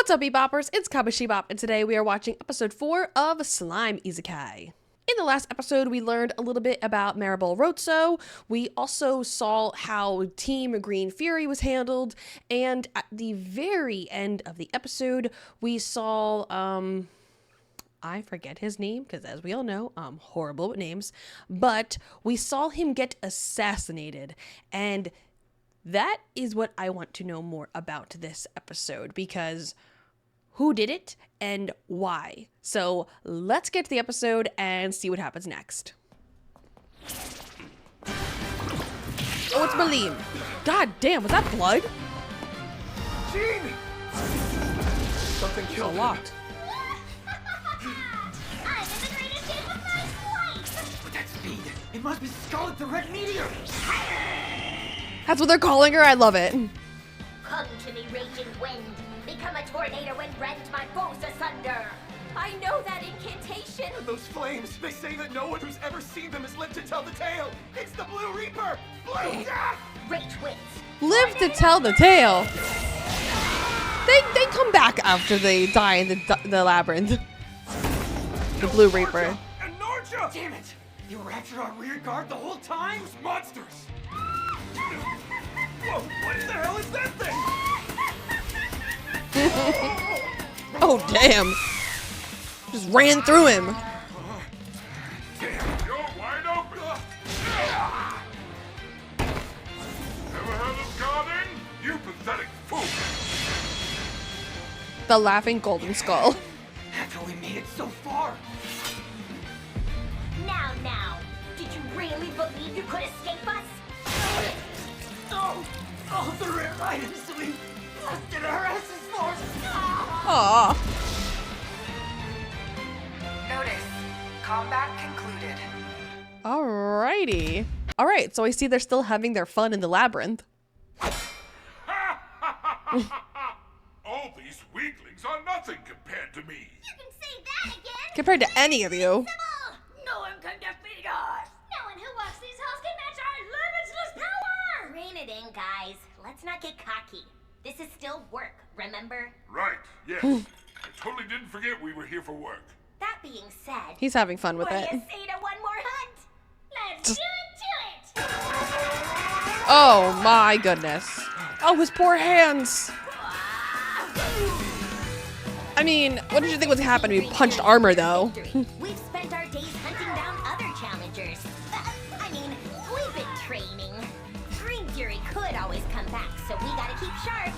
What's up, Beboppers? It's Kabashibop, and today we are watching episode 4 of Slime Isekai. In the last episode, we learned a little bit about Maribel Rotso. We also saw how Team Green Fury was handled, and at the very end of the episode, we saw, I forget his name, because as we all know, I'm horrible with names, but we saw him get assassinated, and that is what I want to know more about this episode, because who did it and why? So let's get to the episode and see what happens next. Oh, it's Milim. God damn, was that blood? Jean! Something killed a lot. I'm in the greatest shape of my life! With that speed, it must be Scarlet the Red Meteor! That's what they're calling her. I love it. Come to me, raging wind. Become a tornado and rend my foes asunder. I know that incantation. And those flames, they say that no one who's ever seen them has lived to tell the tale. It's the Blue Reaper! Blue Death! Rage winds. Live to tell the tale. They come back after they die in the labyrinth. The Blue Reaper. And Norja! Damn it! You were after our rear guard the whole time? Those monsters! Whoa, what the hell is that thing? Oh, damn. Just ran through him. Damn, you're wide open! Ever heard of guarding? You pathetic fool! The laughing golden skull. After we made it so far! Now, did you really believe you could escape us? Oh, all the rare items we left in our asses for! Aww. Notice, combat concluded. Alrighty. Alright, so I see they're still having their fun in the labyrinth. All these weaklings are nothing compared to me. You can say that again! Compared to any of you. No one can defeat us! No one who walks these halls can match our limitless power! Rein it in, guys. Let's not get cocky. This is still work, remember? Right, yes. I totally didn't forget we were here for work. That being said, He's having fun with what it. do you say to one more hunt? Let's do it! Oh my goodness. Oh, his poor hands. I mean, what did you think was gonna happen? We punched armor though. We've spent our days hunting down other challengers. I mean, we've been training. Green Fury could always come back, so we gotta keep sharp.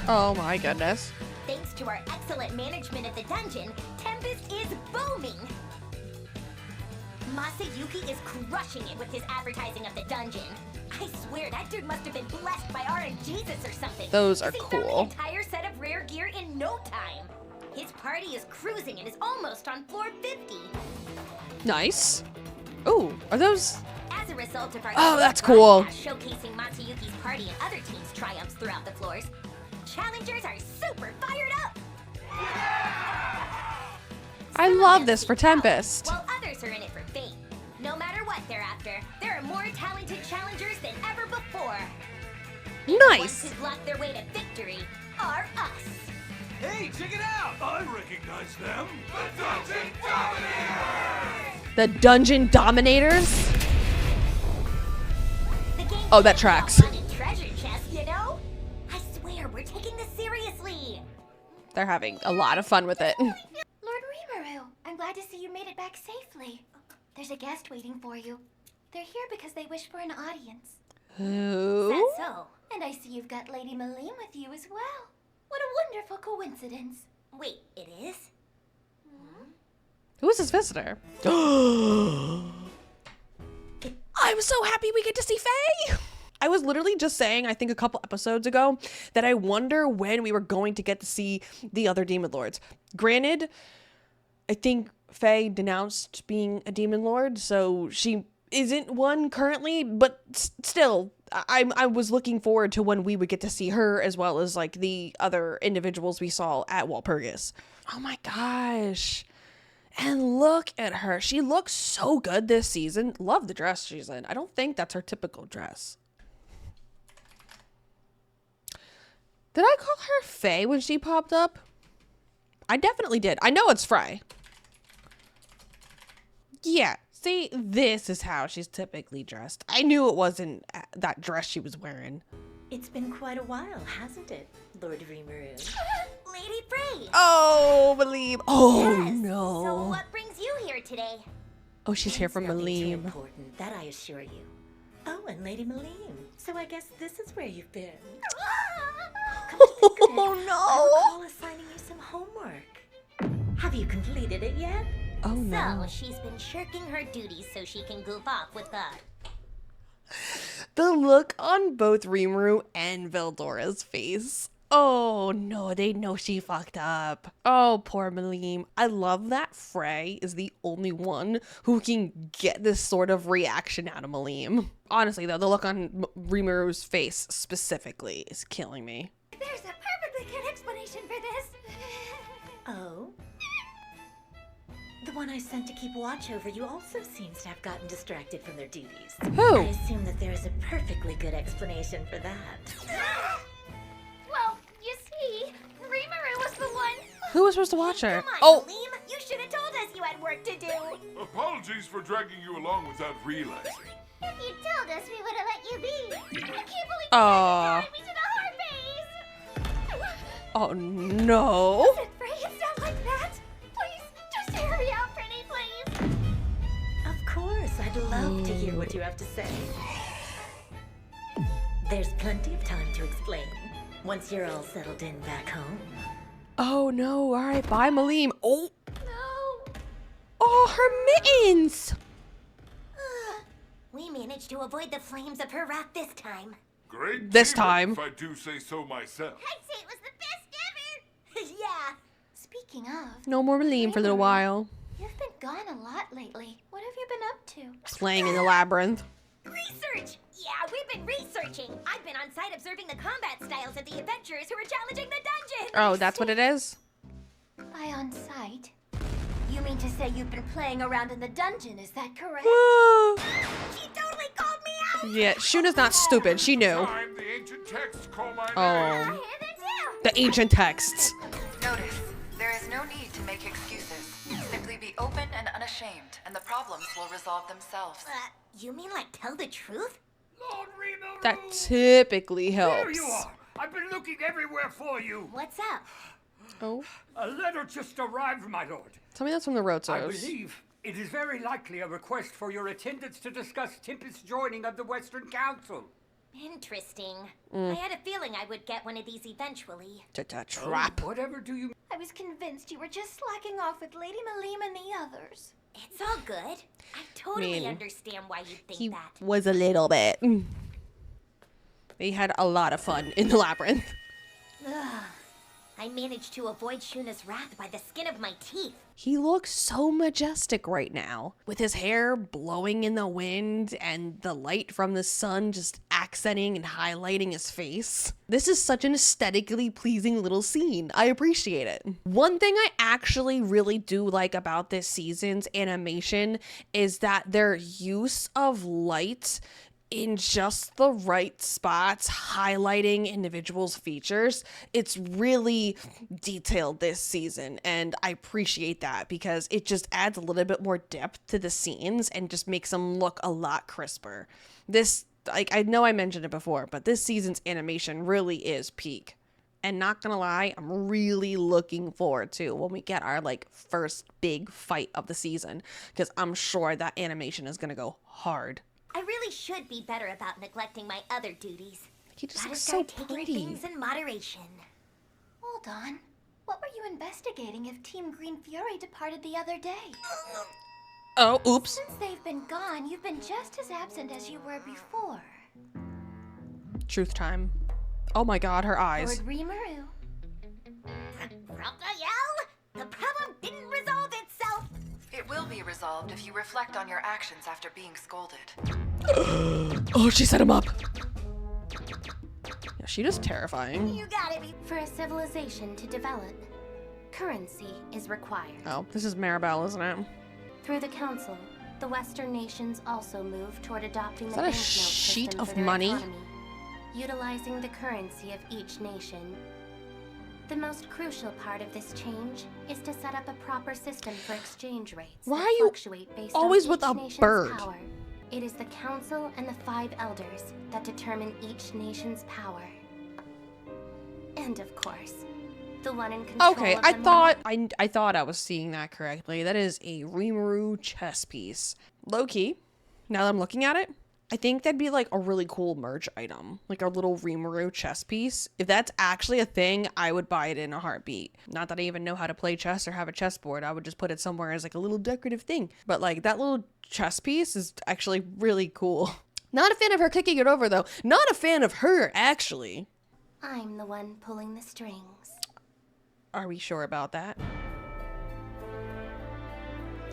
Oh my goodness. Thanks to our excellent management at the dungeon, Tempest is booming. Masayuki is crushing it with his advertising of the dungeon. I swear that dude must have been blessed by RNGesus or something. Those are He found cool. an entire set of rare gear in no time. His party is cruising and is almost on floor 50. Nice. Ooh, are those? As a result of our That's cool. showcasing Masayuki's party and other teams' triumphs throughout the floors, challengers are super fired up. I love this for Tempest. While others are in it for fame. No matter what they're after, there are more talented challengers than ever before. Ones Nice. who block their way to victory are us. Hey, check it out! I recognize them! The Dungeon Dominators! The Dungeon Dominators? The game Oh, that can't tracks. be all fun and treasure chest, you know? I swear, we're taking this seriously. They're having a lot of fun with it. Lord Rimuru, I'm glad to see you made it back safely. There's a guest waiting for you. They're here because they wish for an audience. Who? That's so. And I see you've got Lady Milim with you as well. What a wonderful coincidence. Wait, it is? Who is this visitor? I'm so happy we get to see Faye. I was literally just saying, I think a couple episodes ago, that I wonder when we were going to get to see the other demon lords. Granted, I think Faye denounced being a demon lord, so she isn't one currently, but still, I was looking forward to when we would get to see her, as well as like the other individuals we saw at Walpurgis. Oh my gosh. And look at her. She looks so good this season. Love the dress she's in. I don't think that's her typical dress. Did I call her Faye when she popped up? I definitely did. I know it's Frey. Yeah. See, this is how she's typically dressed. I knew it wasn't that dress she was wearing. It's been quite a while, hasn't it, Lord Rimuru? Lady Frey! Oh, Milim. Oh, Yes. no. So what brings you here today? Oh, she's here from Nothing too Milim. important, that I assure you. Oh, and Lady Milim. So I guess this is where you've been. Come to think of it, Oh, I no. recall assigning you some homework. Have you completed it yet? Oh, no. So she's been shirking her duties so she can goof off with God. The look on both Rimuru and Veldora's face. Oh no, they know she fucked up. Oh, poor Milim. I love that Frey is the only one who can get this sort of reaction out of Milim. Honestly though, the look on Rimuru's face specifically is killing me. There's a perfectly good explanation for this. Oh? The one I sent to keep watch over you also seems to have gotten distracted from their duties. Who? I assume that there is a perfectly good explanation for that. Well, you see, Rimuru was the one. Who was supposed to watch her? Come on, Oh, Milim. You should have told us you had work to do. Apologies for dragging you along without realizing. If you told us, we would have let you be. I can't believe Aw. we did a hard phase. Oh no. Listen, Frey, it's not like that. Please, just hear me out, pretty please. Of course, I'd love to hear what you have to say. There's plenty of time to explain once you're all settled in back home. Oh no, alright, bye Milim. Oh, No. oh, her mittens. We managed to avoid the flames of her wrath this time. Great This teamwork, time. if I do say so myself. I'd say it was the best ever. Yeah. Speaking of, No more Milim for a little while. you've been gone a lot lately. What have you been up to? Playing in the labyrinth. Research! Yeah, we've been researching. I've been on site observing the combat styles of the adventurers who are challenging the dungeon. Oh, that's what it is? By on site. You mean to say you've been playing around in the dungeon, is that correct? She totally called me out! Yeah, Shuna's not stupid. She knew. Time the ancient texts call my name. Oh, Hear them too! the ancient texts. Notice, there is no need to make excuses. Simply be open and unashamed, and the problems will resolve themselves. You mean like tell the truth? Lord Rimuru! That typically There helps. you are! I've been looking everywhere for you! What's up? Oh, A letter just arrived, my lord. tell me that's from the I Rotsos. believe it is very likely a request for your attendance to discuss Tempest's joining of the Western Council. Interesting. I had a feeling I would get one of these eventually. Trap. Whatever do you... I was convinced you were just slacking off with Lady Milim and the others. It's all good. I totally mean, understand why you'd think He that. was a little bit. They had a lot of fun in the labyrinth. Ugh. I managed to avoid Shuna's wrath by the skin of my teeth. He looks so majestic right now, with his hair blowing in the wind and the light from the sun just accenting and highlighting his face. This is such an aesthetically pleasing little scene. I appreciate it. One thing I actually really do like about this season's animation is that their use of light in just the right spots, highlighting individuals' features. It's really detailed this season, and I appreciate that because it just adds a little bit more depth to the scenes and just makes them look a lot crisper. This, like, I know I mentioned it before, but this season's animation really is peak. And not gonna lie, I'm really looking forward to when we get our, like, first big fight of the season, because I'm sure that animation is gonna go hard. I really should be better about neglecting my other duties. He just Gotta looks so start taking pretty. things in moderation. Hold on. What were you investigating if Team Green Fury departed the other day? Oh, oops. Since they've been gone, you've been just as absent as you were before. Truth time. Oh my god, her eyes. Lord Rimuru. Raphael, the problem didn't resolve itself. It will be resolved if you reflect on your actions after being scolded. Oh, she set him up. Yeah, she is terrifying. You gotta be. For a civilization to develop, currency is required. Oh, this is Maribel, isn't it? Through the Council, the Western nations also move toward adopting Is the that a banknote sheet system of for their money? economy, utilizing the currency of each nation. The most crucial part of this change is to set up a proper system for exchange rates Why that are you fluctuate based always on with each a nation's bird? power. It is the Council and the 5 Elders that determine each nation's power. And of course, the one in control Okay, of I them all. thought I was seeing that correctly. That is a Rimuru chess piece. Low-key, now that I'm looking at it, I think that'd be like a really cool merch item. Like a little Rimuru chess piece. If that's actually a thing, I would buy it in a heartbeat. Not that I even know how to play chess or have a chessboard. I would just put it somewhere as like a little decorative thing. But like that little chess piece is actually really cool. Not a fan of her kicking it over though. Not a fan of her, actually. I'm the one pulling the strings. Are we sure about that?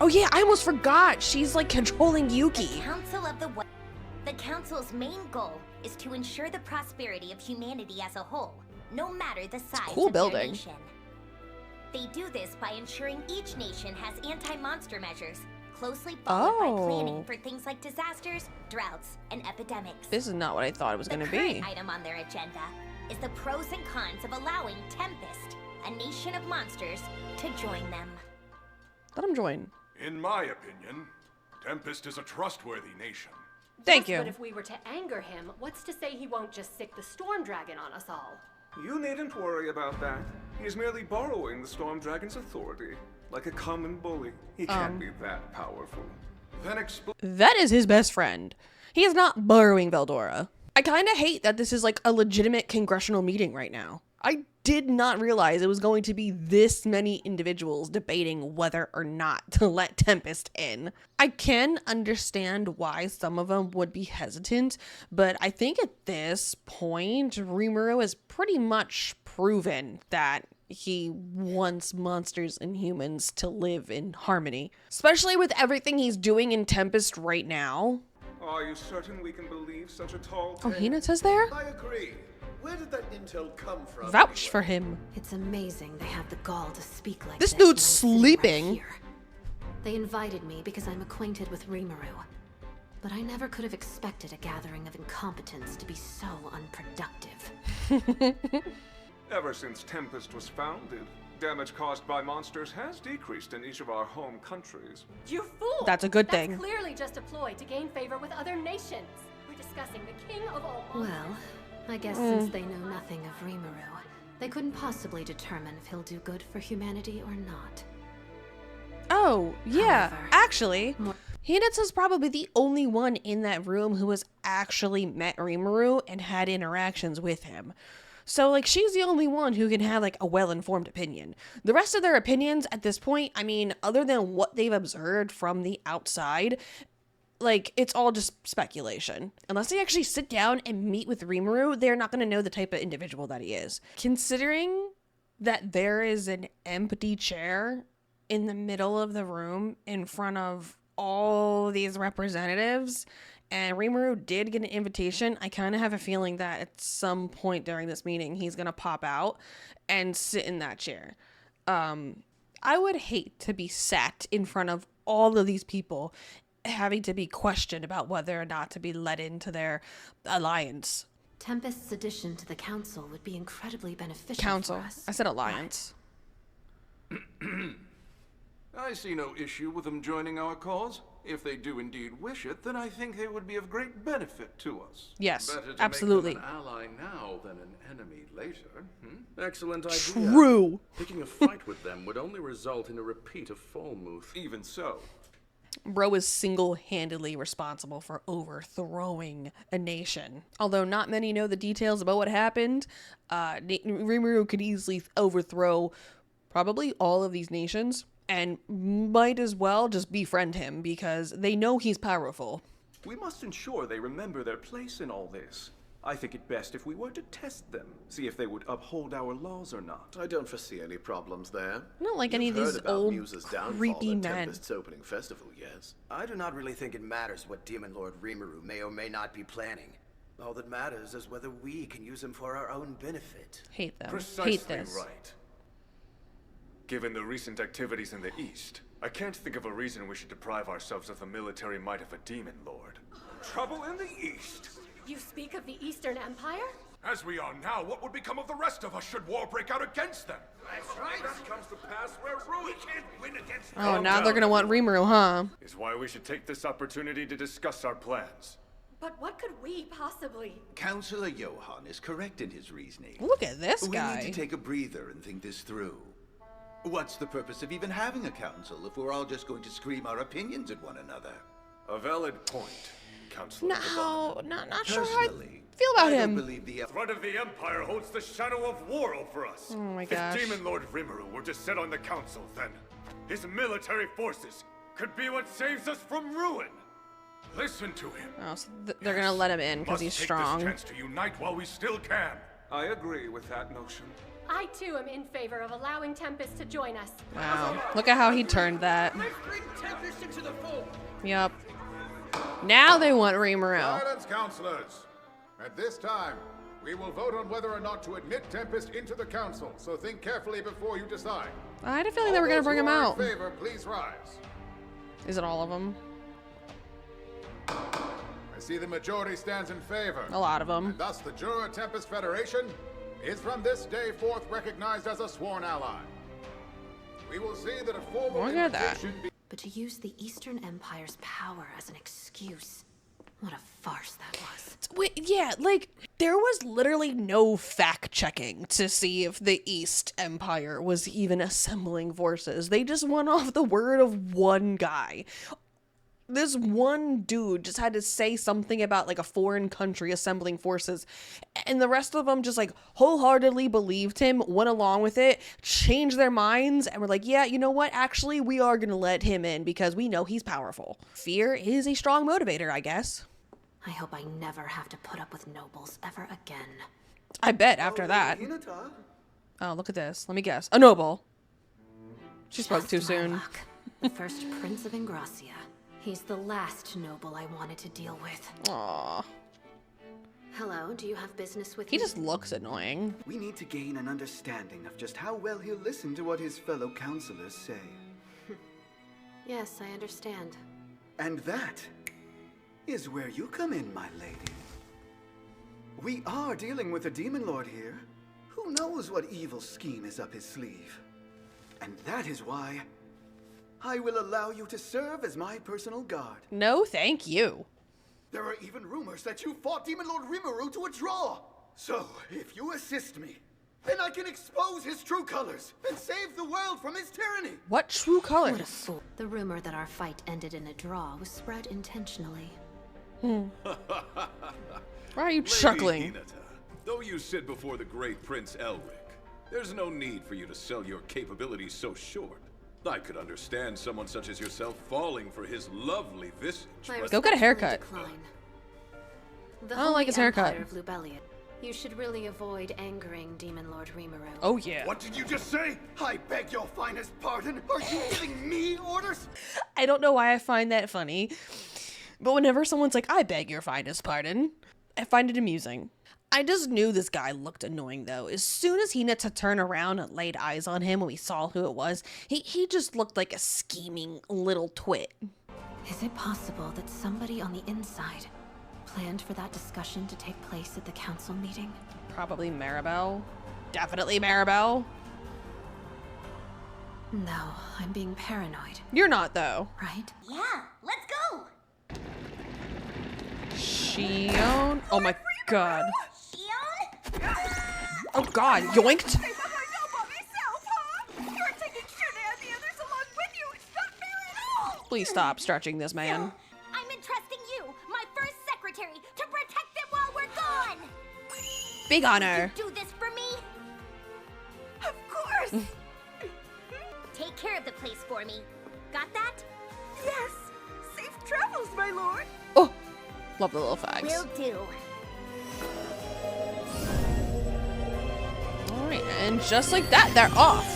Oh yeah, I almost forgot. She's like controlling Yuki. The Council's main goal is to ensure the prosperity of humanity as a whole, no matter the size cool of their building. nation. They do this by ensuring each nation has anti-monster measures, closely followed by planning for things like disasters, droughts, and epidemics. This is not what I thought it was The gonna current be. item on their agenda is the pros and cons of allowing Tempest, a nation of monsters, to join them. Let him join. In my opinion, Tempest is a trustworthy nation. Thank Yes, you. But if we were to anger him, what's to say he won't just sick the Storm Dragon on us all? You needn't worry about that. He's merely borrowing the Storm Dragon's authority. Like a common bully. He can't be that powerful. Then explain. That is his best friend. He is not borrowing Veldora. I kind of hate that this is like a legitimate congressional meeting right now. I did not realize it was going to be this many individuals debating whether or not to let Tempest in. I can understand why some of them would be hesitant, but I think at this point, Rimuru has pretty much proven that he wants monsters and humans to live in harmony. Especially with everything he's doing in Tempest right now. Are you certain we can believe such a tall Oh, tale? Hinata's there? I agree. Where did that intel come from? Vouch for him. It's amazing they have the gall to speak like This this when dude's I'm sitting right sleeping. here. They invited me because I'm acquainted with Rimuru. But I never could have expected a gathering of incompetents to be so unproductive. Ever since Tempest was founded, damage caused by monsters has decreased in each of our home countries. You fool! That's a good thing. That's clearly just a ploy to gain favor with other nations. We're discussing the king of all monsters. Well, I guess since they know nothing of Rimuru, they couldn't possibly determine if he'll do good for humanity or not. Oh, yeah. However, Actually, Hinata's probably the only one in that room who has actually met Rimuru and had interactions with him. So, like, she's the only one who can have, like, a well-informed opinion. The rest of their opinions at this point, I mean, other than what they've observed from the outside, like, it's all just speculation. Unless they actually sit down and meet with Rimuru, they're not going to know the type of individual that he is. Considering that there is an empty chair in the middle of the room in front of all these representatives, and Rimuru did get an invitation, I kind of have a feeling that at some point during this meeting, he's going to pop out and sit in that chair. I would hate to be sat in front of all of these people having to be questioned about whether or not to be let into their alliance. Tempest's addition to the council would be incredibly beneficial Council. for us. I said alliance. I see no issue with them joining our cause. If they do indeed wish it, then I think they would be of great benefit to us. Yes, Better to absolutely. make them an ally now than an enemy later. Excellent idea. True. Picking a fight with them would only result in a repeat of Falmouth. Even so, Bro is single-handedly responsible for overthrowing a nation. Although not many know the details about what happened, Rimuru could easily overthrow probably all of these nations and might as well just befriend him because they know he's powerful. we must ensure they remember their place in all this. I think it best if we were to test them, see if they would uphold our laws or not. I don't foresee any problems there. Not like any of You've these heard about old Muse's downfall creepy at men. Tempest's opening festival, yes? I do not really think it matters what Demon Lord Rimuru may or may not be planning. All that matters is whether we can use him for our own benefit. Hate them. Precisely Hate this. right. Given the recent activities in the East, I can't think of a reason we should deprive ourselves of the military might of a demon lord. Trouble in the East! You speak of the Eastern Empire? As we are now, what would become of the rest of us should war break out against them? That's right. That comes to pass where we can't win against them. Oh, now they're gonna want Rimuru, huh? Is why we should take this opportunity to discuss our plans. But what could we possibly? Counselor Johann is correct in his reasoning. Look at this guy. We need to take a breather and think this through. What's the purpose of even having a council if we're all just going to scream our opinions at one another? A valid point, Counselor. No, not sure how I feel about him. The threat of the Empire holds the shadow of war over us. Oh my gosh. If Demon Lord Rimuru were to sit on the council, then his military forces could be what saves us from ruin. Listen to him. Oh, so they're gonna let him in because he's strong. Must take this chance to unite while we still can. I agree with that notion. I too am in favor of allowing Tempest to join us. Wow, look at how he turned that. Let's bring Tempest into the fold. Yep. Now they want Rimuru. Silence, counselors. At this time, we will vote on whether or not to admit Tempest into the council, so think carefully before you decide. I had a feeling they were gonna bring him out. In favor, please rise. Is it all of them? I see the majority stands in favor. A lot of them. And thus the Jura Tempest Federation is from this day forth recognized as a sworn ally. We will see that a formal Look at that. But to use the Eastern Empire's power as an excuse, what a farce that was. Wait, yeah, like, there was literally no fact-checking to see if the East Empire was even assembling forces. They just went off the word of one guy. This one dude just had to say something about like a foreign country assembling forces, and the rest of them just like wholeheartedly believed him, went along with it, changed their minds, and were like, yeah, you know what? Actually, we are gonna let him in because we know he's powerful. Fear is a strong motivator, I guess. I hope I never have to put up with nobles ever again. I bet after that. Oh, look at this. Let me guess. A noble. She spoke too soon. Luck. The first Prince of Ingracia. He's the last noble I wanted to deal with. Aww. Hello, do you have business with He me? just looks annoying. We need to gain an understanding of just how well he'll listen to what his fellow counselors say. Yes, I understand. And that is where you come in, my lady. We are dealing with a demon lord here. Who knows what evil scheme is up his sleeve? And that is why I will allow you to serve as my personal guard. No, thank you. There are even rumors that you fought Demon Lord Rimuru to a draw. So, if you assist me, then I can expose his true colors and save the world from his tyranny. What true colors? What a fool. The rumor that our fight ended in a draw was spread intentionally. Why are you chuckling? Lady Hinata, though you sit before the great Prince Elric, there's no need for you to sell your capabilities so short. I could understand someone such as yourself falling for his lovely visage. Go get a haircut. The I don't like his haircut. Empire of Lubelia. You should really avoid angering Demon Lord Rimuru. Oh yeah. What did you just say? I beg your finest pardon. Are you giving me orders? I don't know why I find that funny, but whenever someone's like, I beg your finest pardon, I find it amusing. I just knew this guy looked annoying though. As soon as Hinata turned around and laid eyes on him when we saw who it was, he just looked like a scheming little twit. Is it possible that somebody on the inside planned for that discussion to take place at the council meeting? Probably Maribel. Definitely Maribel. No, I'm being paranoid. You're not though. Right? Yeah, let's go! Shion? Oh my god. Oh god, yoinked! Please stop stretching this man. I'm entrusting you, my first secretary, to protect them while we're gone! Big honor. You do this for me? Of course! Take care of the place for me. Got that? Yes! Safe travels, my lord! Oh! Love the little fags. Will do. Alright, and just like that, they're off.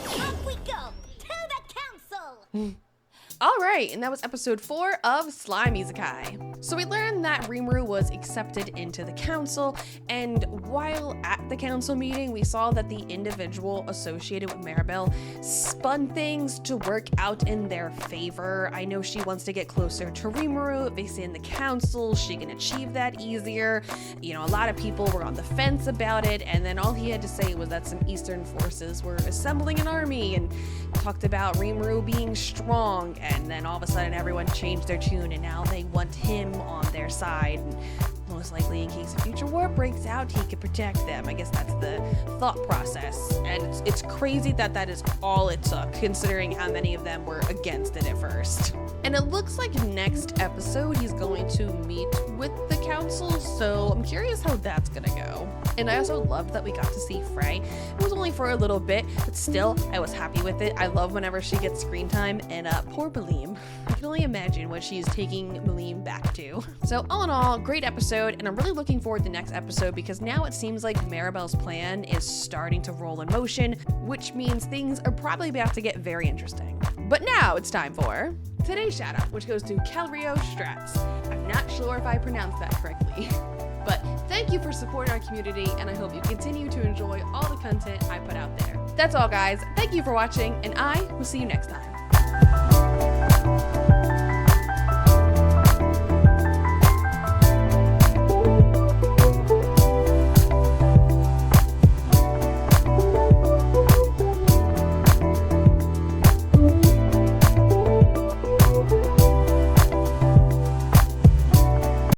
Off we go! To the council! Alright, and that was episode 4 of Slime Isekai. So we learned that Rimuru was accepted into the council, and while at the council meeting, we saw that the individual associated with Maribel spun things to work out in their favor. I know she wants to get closer to Rimuru. If they stay in the council, she can achieve that easier. You know, a lot of people were on the fence about it, and then all he had to say was that some Eastern forces were assembling an army, and talked about Rimuru being strong, and then all of a sudden everyone changed their tune, and now they want him on their side. And most likely, in case a future war breaks out, he could protect them. I guess that's the thought process. And it's crazy that that is all it took, considering how many of them were against it at first. And it looks like next episode he's going to meet with the council, so I'm curious how that's gonna go. And I also loved that we got to see Frey. It was only for a little bit, but still, I was happy with it. I love whenever she gets screen time, and poor Milim. I can only imagine what she's taking Milim back to. So all in all, great episode, and I'm really looking forward to next episode because now it seems like Maribel's plan is starting to roll in motion, which means things are probably about to get very interesting. But now it's time for today's shoutout, which goes to Calrio Strats. I'm not sure if I pronounced that correctly. But thank you for supporting our community, and I hope you continue to enjoy all the content I put out there. That's all, guys. Thank you for watching, and I will see you next time.